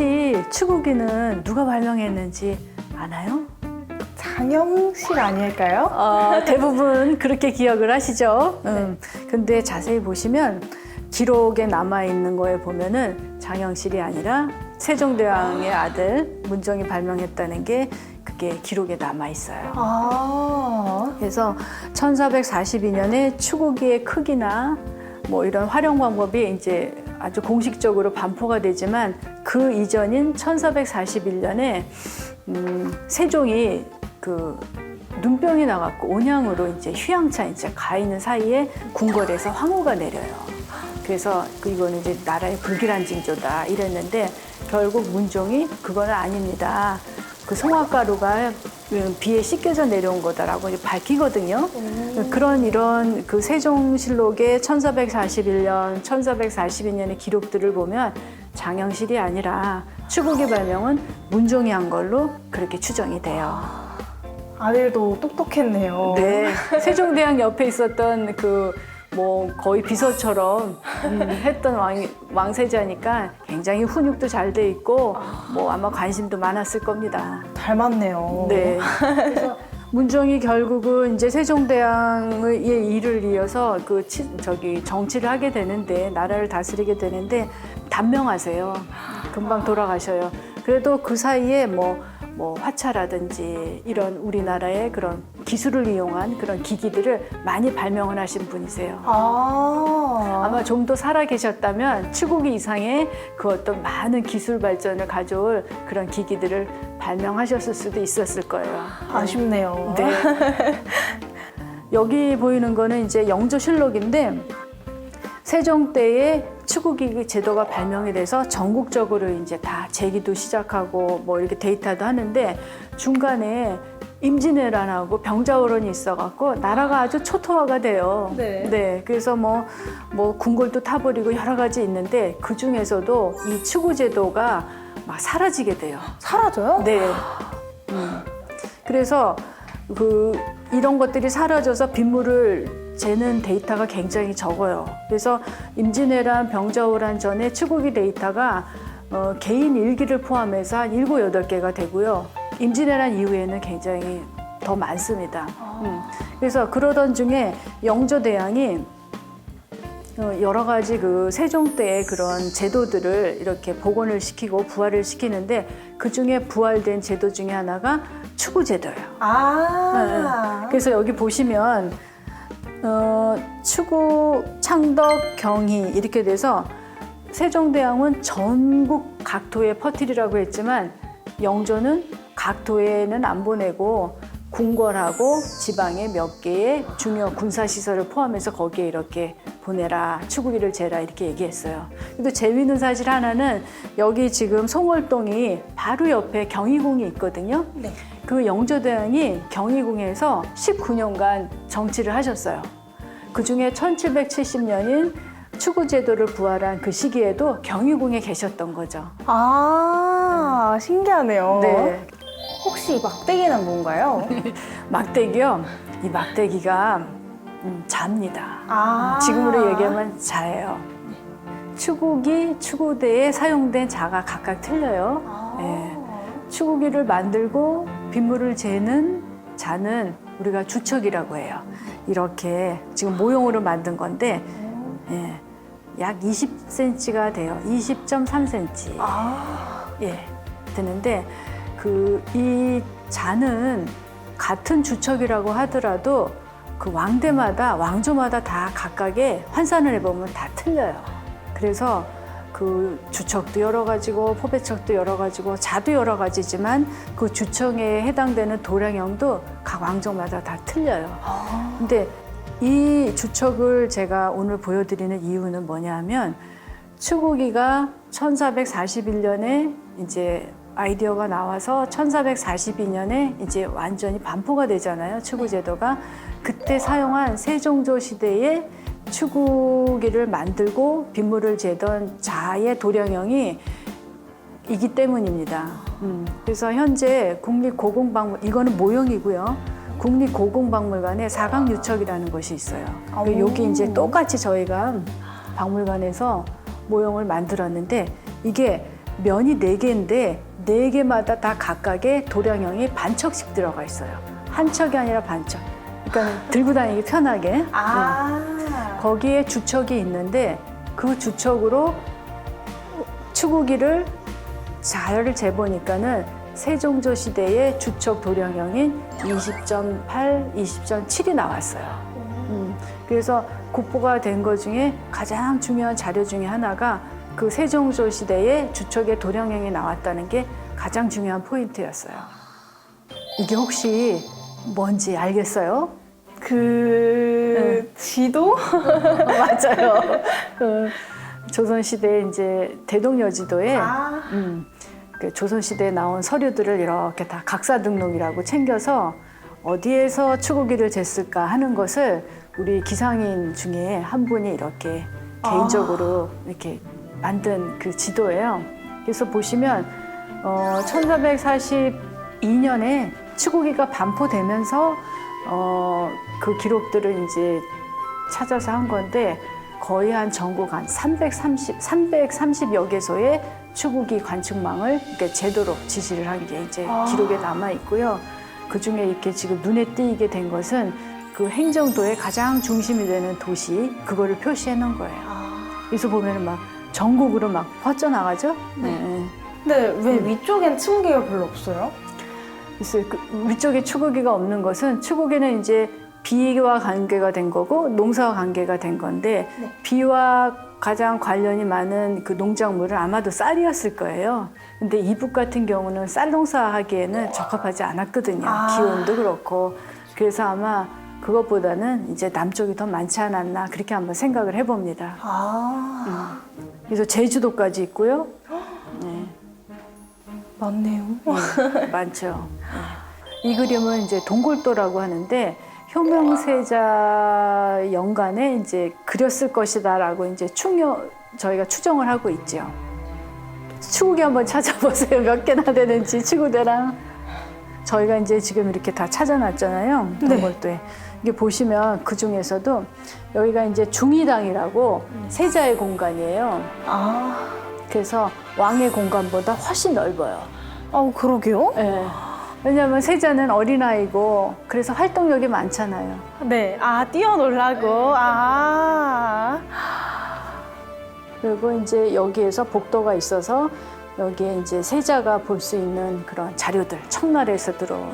혹시 추구기는 누가 발명했는지 아나요? 장영실 아닐까요? 대부분 그렇게 기억을 하시죠. 근데 자세히 보시면 기록에 남아있는 거에 보면은 장영실이 아니라 세종대왕의 아들 문종이 발명했다는 게 그게 기록에 남아있어요. 그래서 1442년에 추구기의 크기나 뭐 이런 활용 방법이 이제 아주 공식적으로 반포가 되지만 그 이전인 1441년에 세종이 그 눈병이 나갖고 온양으로 이제 휴양차 이제 가 있는 사이에 궁궐에서 황후가 내려요. 그래서 이거는 이제 나라의 불길한 징조다 이랬는데 결국 문종이 그건 아닙니다. 그 송화가루가 비에 씻겨져 내려온 거다라고 이제 밝히거든요. 이런 그 세종실록의 1441년, 1442년의 기록들을 보면 장영실이 아니라 추구기 발명은 문종이 한 걸로 그렇게 추정이 돼요. 아들도 똑똑했네요. 네, 세종대왕 옆에 있었던 그 뭐 거의 비서처럼 했던 왕세자니까 굉장히 훈육도 잘 돼 있고 뭐 아마 관심도 많았을 겁니다. 닮았네요. 네. 그래서 문종이 결국은 이제 세종대왕의 일을 이어서 정치를 하게 되는데 나라를 다스리게 되는데 단명하세요. 금방 돌아가셔요. 그래도 그 사이에 뭐 화차라든지 이런 우리나라의 그런 기술을 이용한 그런 기기들을 많이 발명을 하신 분이세요. 아마 좀 더 살아 계셨다면 추구기 이상의 그 어떤 많은 기술 발전을 가져올 그런 기기들을 발명하셨을 수도 있었을 거예요. 아쉽네요. 네. 여기 보이는 거는 이제 영조실록인데 세종 때에 추구기 제도가 발명이 돼서 전국적으로 이제 다 제기도 시작하고 뭐 이렇게 데이터도 하는데 중간에 임진왜란하고 병자호란이 있어갖고 나라가 아주 초토화가 돼요. 네. 그래서 뭐 궁궐도 타버리고 여러 가지 있는데 그 중에서도 이 추구 제도가 막 사라지게 돼요. 사라져요? 네. 그래서 이런 것들이 사라져서 빗물을 재는 데이터가 굉장히 적어요. 그래서 임진왜란, 병자호란 전에 추구기 데이터가 개인 일기를 포함해서 한 7, 8개가 되고요. 임진왜란 이후에는 굉장히 더 많습니다. 그래서 그러던 중에 영조대왕이 여러 가지 그 세종 때의 그런 제도들을 이렇게 복원을 시키고 부활을 시키는데 그 중에 부활된 제도 중에 하나가 추구제도예요. 그래서 여기 보시면 추구, 창덕, 경희 이렇게 돼서 세종대왕은 전국 각도에 퍼뜨리라고 했지만 영조는 각도에는 안 보내고 궁궐하고 지방의 몇 개의 중요 군사시설을 포함해서 거기에 이렇게 보내라, 추구기를 재라 이렇게 얘기했어요. 그리고 재미있는 사실 하나는 여기 지금 송월동이 바로 옆에 경희궁이 있거든요. 네. 그 영조대왕이 경희궁에서 19년간 정치를 하셨어요. 그중에 1770년인 추구제도를 부활한 그 시기에도 경희궁에 계셨던 거죠. 신기하네요. 네. 혹시 이 막대기는 뭔가요? 막대기요? 이 막대기가 자입니다. 지금으로 얘기하면 자예요. 추구기, 추구대에 사용된 자가 각각 틀려요. 네. 추구기를 만들고 빗물을 재는 자는 우리가 주척이라고 해요. 이렇게 지금 모형으로 만든 건데 약 20cm가 돼요. 20.3cm. 되는데 이 자는 같은 주척이라고 하더라도 그 왕조마다 다 각각의 환산을 해보면 다 틀려요. 그래서 그 주척도 여러 가지고 포배척도 여러 가지고 자도 여러 가지지만 그 주척에 해당되는 도량형도 각 왕조마다 다 틀려요. 근데 이 주척을 제가 오늘 보여드리는 이유는 뭐냐면 추구기가 1441년에 이제 아이디어가 나와서 1442년에 이제 완전히 반포가 되잖아요. 추구제도가. 그때 사용한 세종조 시대의 추구기를 만들고 빗물을 재던 자의 도량형이 이기 때문입니다. 그래서 현재 국립고궁박물관, 이거는 모형이고요. 국립고궁박물관에 사각유척이라는 것이 있어요. 여기 이제 똑같이 저희가 박물관에서 모형을 만들었는데 이게 면이 4개인데 4개마다 다 각각의 도량형이 반척씩 들어가 있어요. 한 척이 아니라 반척. 그러니까 들고 다니기 편하게. 거기에 주척이 있는데 그 주척으로 추구기를 잘 재보니까는 세종조 시대의 주척 도량형인 20.8, 20.7이 나왔어요. 그래서 국보가 된 것 중에 가장 중요한 자료 중에 하나가 그 세종조 시대의 주척의 도량형이 나왔다는 게 가장 중요한 포인트였어요. 이게 혹시 뭔지 알겠어요? 지도? 맞아요. 그 조선시대 이제 대동여지도에 그 조선시대에 나온 서류들을 이렇게 다 각사 등록이라고 챙겨서 어디에서 추구기를 쟀을까 하는 것을 우리 기상인 중에 한 분이 이렇게 개인적으로 이렇게 만든 그 지도예요. 그래서 보시면 1442년에 추구기가 반포되면서 그 기록들을 이제 찾아서 한 건데 거의 한 전국 한 330여 개소의 추구기 관측망을 이렇게 제도록 지시를 한 게 이제 기록에 남아 있고요. 그 중에 이렇게 지금 눈에 띄게 된 것은 그 행정도의 가장 중심이 되는 도시 그거를 표시해 놓은 거예요. 그래서 보면은 막 전국으로 막 퍼져나가죠. 네. 근데 왜 위쪽엔 층계가 별로 없어요? 그래서 그 위쪽에 추구기가 없는 것은 추구기는 이제 비와 관계가 된 거고 농사와 관계가 된 건데 네. 비와 가장 관련이 많은 그 농작물은 아마도 쌀이었을 거예요. 근데 이북 같은 경우는 쌀 농사하기에는 적합하지 않았거든요. 기온도 그렇고. 그래서 아마 그것보다는 이제 남쪽이 더 많지 않았나 그렇게 한번 생각을 해봅니다. 그래서 제주도까지 있고요. 네. 맞네요. 많죠. 네. 이 그림은 이제 동골도라고 하는데 효명세자 연간에 이제 그렸을 것이다라고 이제 저희가 추정을 하고 있죠. 추구기 한번 찾아보세요. 몇 개나 되는지 추구대랑 저희가 이제 지금 이렇게 다 찾아놨잖아요. 동골도에. 이게 보시면 그 중에서도 여기가 이제 중의당이라고 세자의 공간이에요. 그래서 왕의 공간보다 훨씬 넓어요. 그러게요? 네. 왜냐하면 세자는 어린아이고 그래서 활동력이 많잖아요. 네. 뛰어놀라고. 그리고 이제 여기에서 복도가 있어서 여기에 이제 세자가 볼 수 있는 그런 자료들, 청나라에서 들어온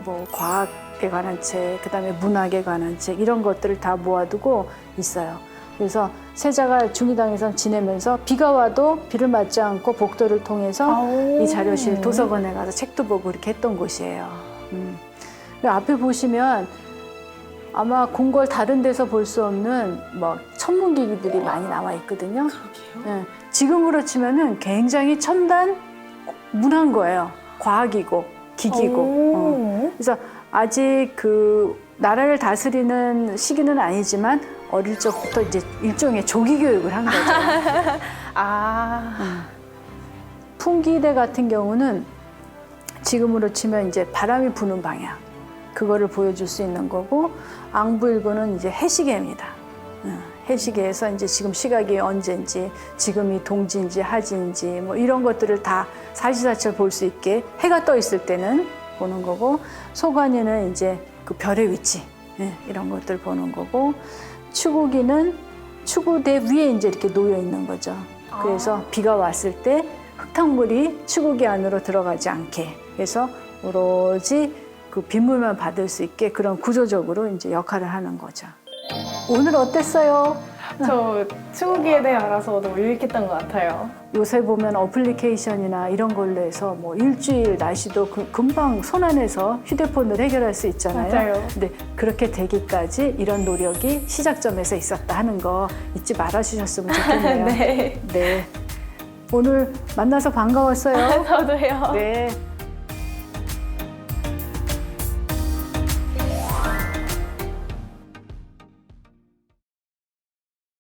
뭐 과학에 관한 책, 그다음에 문학에 관한 책 이런 것들을 다 모아두고 있어요. 그래서 세자가 중의당에서 지내면서 비가 와도 비를 맞지 않고 복도를 통해서 이 자료실 도서관에 가서 책도 보고 이렇게 했던 곳이에요. 앞에 보시면 아마 궁궐 다른 데서 볼 수 없는 뭐 천문기기들이 많이 나와 있거든요. 네. 지금으로 치면은 굉장히 첨단 문화인 거예요. 과학이고 기기고. 그래서 아직 그 나라를 다스리는 시기는 아니지만 어릴 적부터 이제 일종의 조기 교육을 한 거죠. 풍기대 같은 경우는 지금으로 치면 이제 바람이 부는 방향 그거를 보여줄 수 있는 거고 앙부일구는 이제 해시계입니다. 해시계에서 이제 지금 시각이 언제인지 지금이 동지인지 하지인지 뭐 이런 것들을 다 사시사철 볼 수 있게 해가 떠 있을 때는 보는 거고 소관이는 이제 그 별의 위치 이런 것들 보는 거고 추구기는 추구대 위에 이제 이렇게 놓여 있는 거죠. 그래서 비가 왔을 때 흙탕물이 추구기 안으로 들어가지 않게 해서 오로지 그 빗물만 받을 수 있게 그런 구조적으로 이제 역할을 하는 거죠. 오늘 어땠어요? 저 추구기에 대해 알아서 너무 유익했던 것 같아요. 요새 보면 어플리케이션이나 이런 걸로 해서 뭐 일주일 날씨도 금방 손 안에서 휴대폰으로 해결할 수 있잖아요. 맞아요. 근데 그렇게 되기까지 이런 노력이 시작점에서 있었다 하는 거 잊지 말아 주셨으면 좋겠네요. 네. 네. 오늘 만나서 반가웠어요. 저도요. 네.